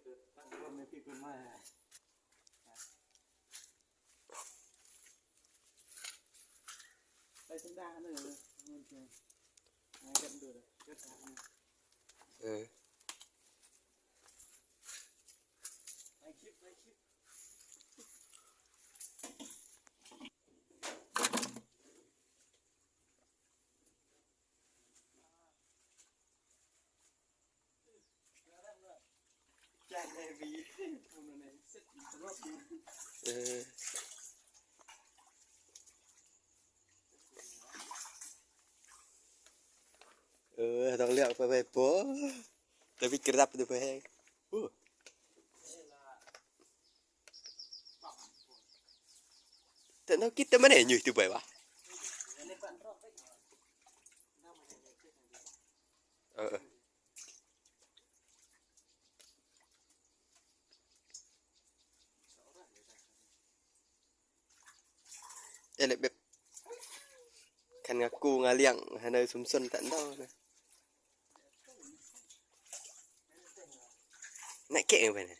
ไม่พี่คุณมาไปสันดาหนึ่งเลยเงินเพียงให้กันดูเลยก็ทำไปคลิปแจ้งในวีทำอะไรเสร็จรอบดีต้องเลือกไปปุ๊บแต่วิกฤตดูไปให้แต่เราคิดแต่ไม่ได้อยู่ที่ไหนวะอะไรแบบขันงากูงาเลี้ยงให้ในสมสนแต่ดอกนะน่าเก่งไปนะ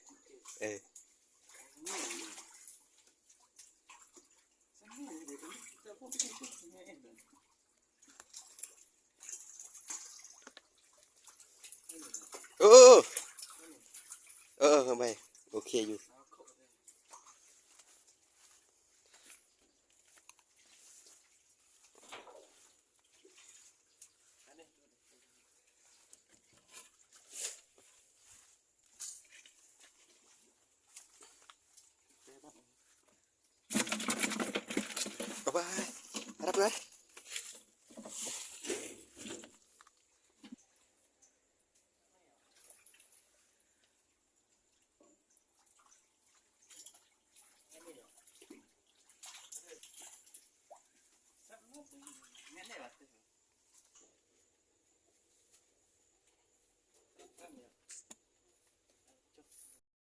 ทำไมโอเคอยู่